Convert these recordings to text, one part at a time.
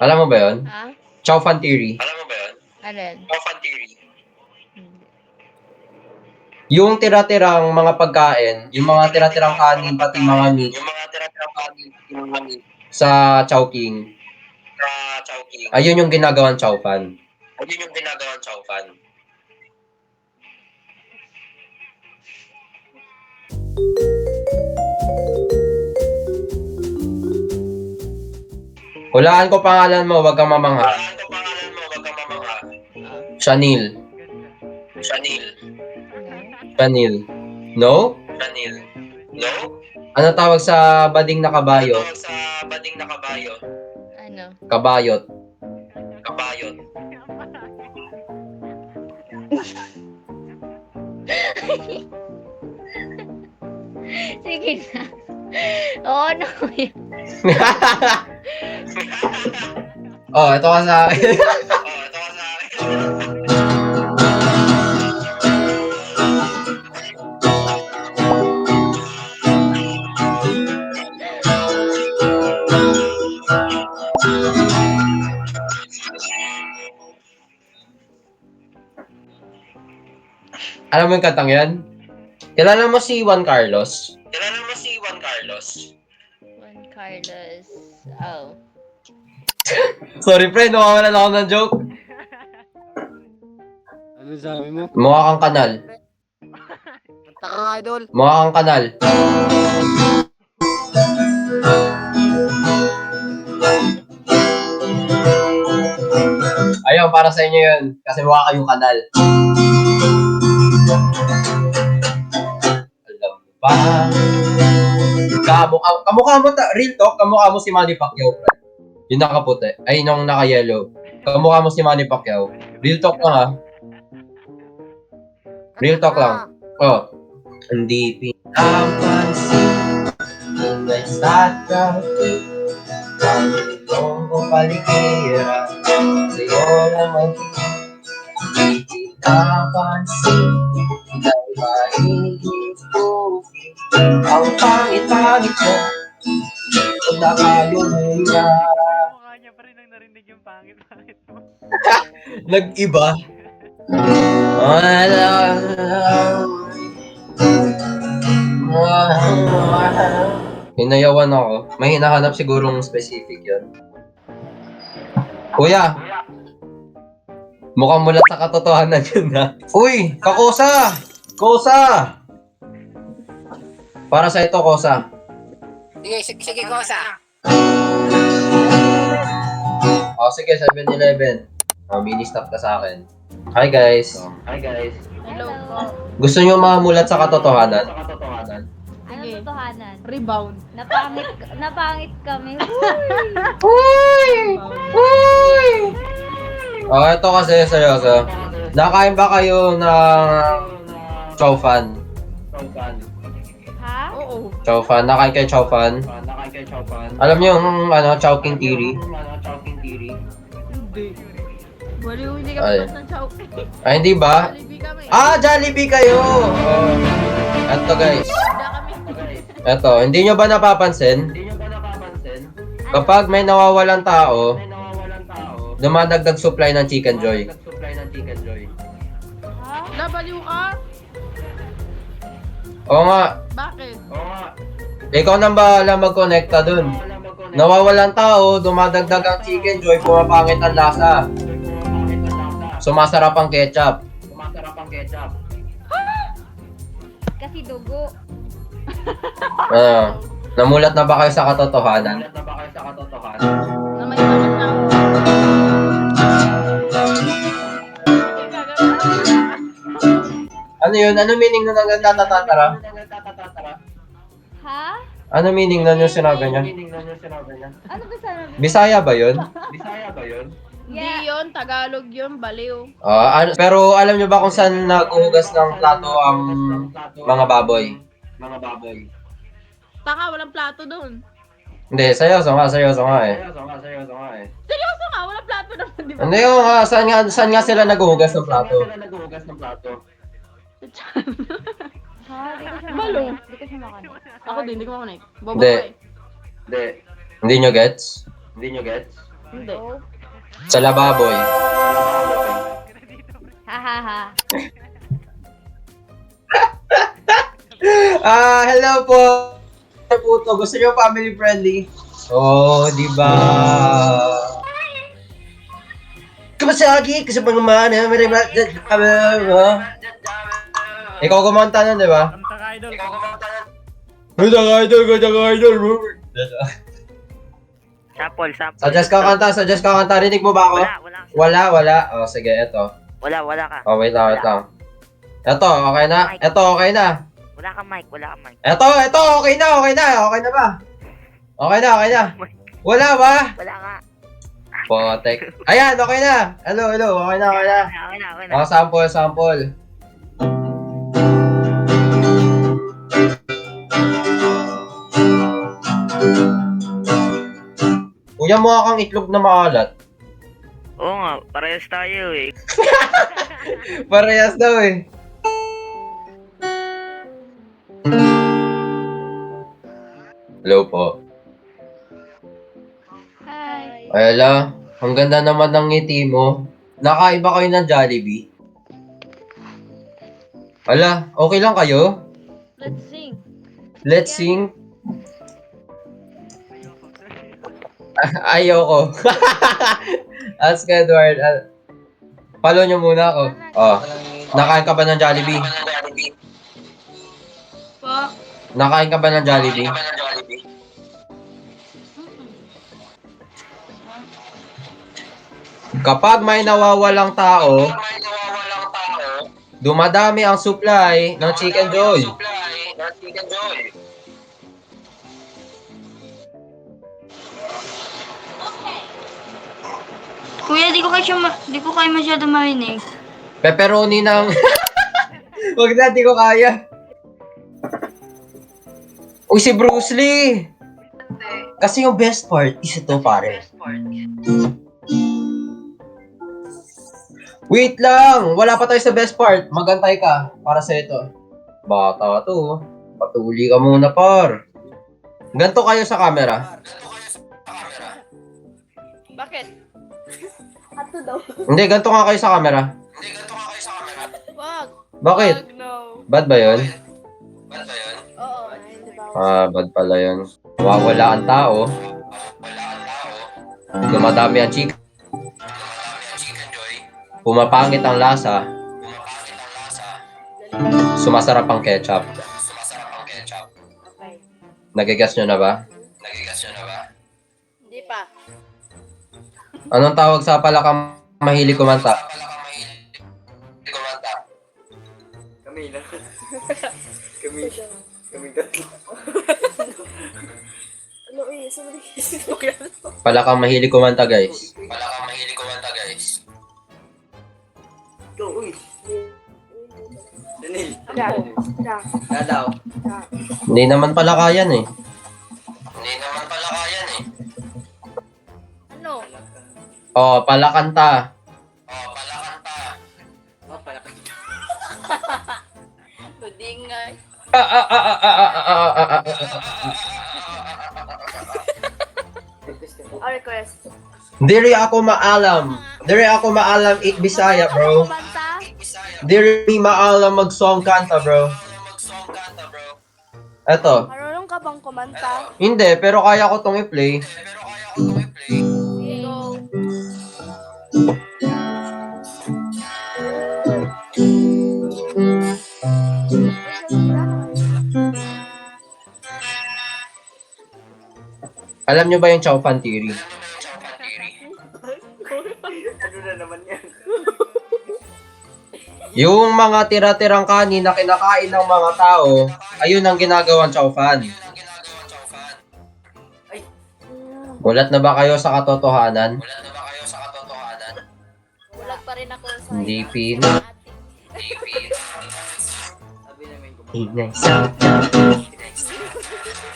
Alam mo ba yun? Ha? Chow Fan Theory. Alam mo ba yun? Alin? Chow Fan Theory. Hindi. Yung tira-tirang mga pagkain, yung mga tira-tirang kanin, pati mga meat Yung mga tira-tirang kanin, yung mga meat sa Chowking. sa Chowking. Ayun yung ginagawang Chow Fan. Ayun yung ginagawang Chow Fan. Hulaan ko pangalan mo, wag kang mamangha. Walaan ko pangalan mo, wag kang mamangha. Shanil. Shanil. Shanil. No? Shanil. No? Ano tawag sa bading na kabayo? Tawag sa bading na kabayo. Ano? Kabayot. Kabayot. Sige na. Oo, ano yun? Oh, ito ka sa akin. Oh, ito ka sa akin. Alam mo yung kantang yan? Kilala mo si Juan Carlos? Kilala mo si Juan Carlos? Juan Carlos. Oh. Sorry pre, nawawalan ako ng joke. Ano sabi mo? Mukha kang kanal. Kanta ka nga, idol. Mukha kang kanal. Ayun, para sa inyo yun. Kasi mukha kayong kanal. Alam mo ba? Kamukha mo, real talk, kamukha mo si Manny Pacquiao, pre. Yung nakaputi. Ay, yung naka-yellow. Kamukha mo si Manny Pacquiao. Real talk lang, ha? Real talk lang. Oh. Hindi pinapansin kung nasa traffic ang itong paligera sa'yo naman hindi pinapansin dahil mahigit po ang pangit-pangit mo kung nakayumira. Mukha niya pa rin ang narinig yung pangit-pangit mo. Nag-iba. Hinayawan ako. May hinahanap sigurong specific yun. Kuya! Mukhang mulat sa katotohanan yun ha. Uy! Kakosa! Kosa! Para sa ito, Kosa. Sige, Kosa. O sige, 7-Eleven. Mini stop ka sa akin. Hi guys. Hi guys. Hello po. Gusto nyo mamulat sa katotohanan? Sa katotohanan. Ano totohanan? Rebound. Napangit kami. O, ito kasi seryoso. Nakain ba kayo ng chow fan? Chow Fan. Ha? Oo. Chow fan? Nakain kayo chow fan? Nakain kayo Chow Fan. Alam niyo yung Chowking theory? Chowking theory. Hindi. Baliw, hindi Ay. kami pas ng chow. Ay, hindi ba? Jollibee kami. Jollibee kayo! Eto guys. Hindi kami. Eto, hindi nyo ba napapansin? Hindi nyo ba napapansin? Kapag may nawawalan tao, May nawawalan tao. dumadagdag supply ng Chicken Joy. Nag-supply ng Chicken Joy. Ha? Nabaliw ka? Oo nga, Bakit? Oo nga. ikaw nang bahala mag-connecta dun. Wala mag-connect. Nawawalan tao, dumadagdag ang Chicken Joy, pumapangit ang lasa. Pumapangit ang lasa. Sumasarap ang ketchup. Sumasarap ang ketchup. Kasi dugo. Namulat na ba kayo sa katotohanan? Namulat na ba kayo sa katotohanan? Na may bakit na ako. Ano yun? Ano meaning na nagtatatara? Ha? Ano meaning na yung sinabi niya? Meaning na yung sinabi niya. Ano ba sana? Bisaya ba yun? Bisaya ba yun? Hindi yun, Tagalog yun, baliw. Pero alam niyo ba kung saan naghuhugas ng plato ang mga baboy? Mga baboy. Taka, walang plato doon. Hindi, seryoso nga eh. Seryoso nga eh. Seryoso nga, walang plato naman, di ba? Hindi yung saan nga sila naghuhugas ng plato? Saan sila naghuhugas ng plato? Ha? Di ko siya Balo. makanig. Di ko siya makanig. Ako din, hindi ko makunik. Bobo Hindi. ka eh. Hindi. Hindi nyo gets? Hindi nyo gets? Hindi. Sa lababoy. Ha ha ha. Hello po. Puto, gusto niyo family friendly? Oh, di ba? Kamasagi, kasi pang mana, ikaw kumanta nun, di ba? Kanta ka, idol. Ganda idol. Sample. Suggest ka kanta. Rinig mo ba ako? Wala. Oh, sige, eto. Wala ka. Oh, wait lang. Eto, okay na? Wala ka mic. Eto, okay na ba? Okay na. Wala ba? Wala ka. Potek. Ayan, okay na. Hello, okay na. Okay na. Oh, sample. Kuya, mukha kang itlog na maalat. Oo nga, parehas tayo eh. Parehas daw eh. Hello po. Hi. Ayala, ang ganda naman ng ngiti mo. Nakaiba kayo ng Jollibee? Ala, okay lang kayo? Let's sing. Let's sing. Ayoko. Ask Edward. Follow nyo muna ako. Oh, nakain ka ba ng Jollibee? Po. Nakain ka ba ng Jollibee? Kapag may nawawalang tao, dumadami ang supply ng Chicken Joy. Kuya, di ko kayo masyado marinig. Pepperoni ng... Wag na, di ko kaya. Uy, si Bruce Lee! Kasi yung best part is ito, pare. Wait lang! Wala pa tayo sa best part. Magantay ka para sa ito. Bata to. Patuli ka muna, par. Ganto kayo sa camera. Bakit? Ato daw. Hindi, ganto nga kayo sa camera. Wag. Bakit? Wag, no. Bad ba yun? Oo. Bad pala yun. Wawala ang tao. Dumadami ang chicken. Pumapangit ang lasa. Sumasarap ang ketchup. Nagigas nyo na ba? Hindi pa. Anong tawag sa palakang mahilig kumanta? Palakang mahilig kumanta, guys. Hindi naman palakayan eh. Ano? Oh, palakanta. Tudingay. Request. Diri ako maalam. It Bisaya, bro. Kumanta? Diri mi maalam mag-song kanta, bro. Eto. Marunong ka bang kumanta? Hindi, pero kaya ko tong i-play. Sige, go. Alam nyo ba yung Chow Fan Theory? Yung mga tira-tirang kanin na kinakain ng mga tao, ayun ang ginagawang Chow Fan. Gulat na ba kayo sa katotohanan? Bulag pa rin ako sa Hindi pin.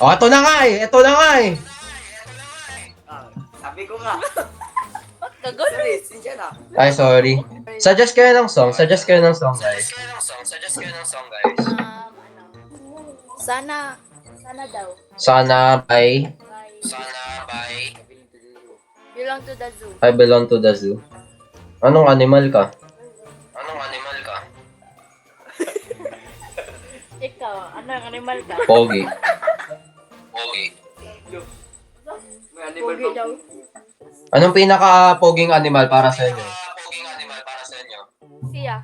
Oh, ito na nga eh! Gagon. Ay, sorry. Suggest kayo ng song, guys. Sana daw. Sana by... You belong to the zoo. I belong to the zoo. Anong animal ka? Anong animal ka? Ikaw, anong animal ka? Pogi. Pogi. Pogi daw. Anong pinaka-poging animal para sa inyo? Poging animal para sa inyo. Siya.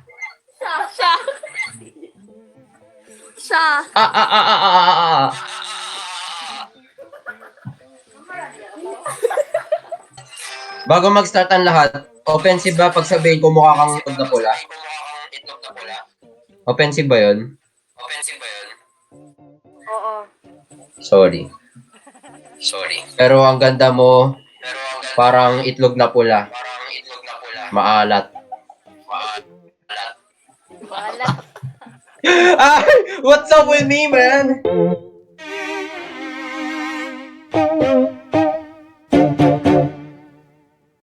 Siya. Siya. Ah. Bago mag-start ang lahat, offensive ba pag sabihin ko mukha kang itlog na pula? Offensive ba yun? Oo. Sorry. Pero ang ganda mo, parang itlog na pula. Maalat. Wala. Ah, what's up with me, man?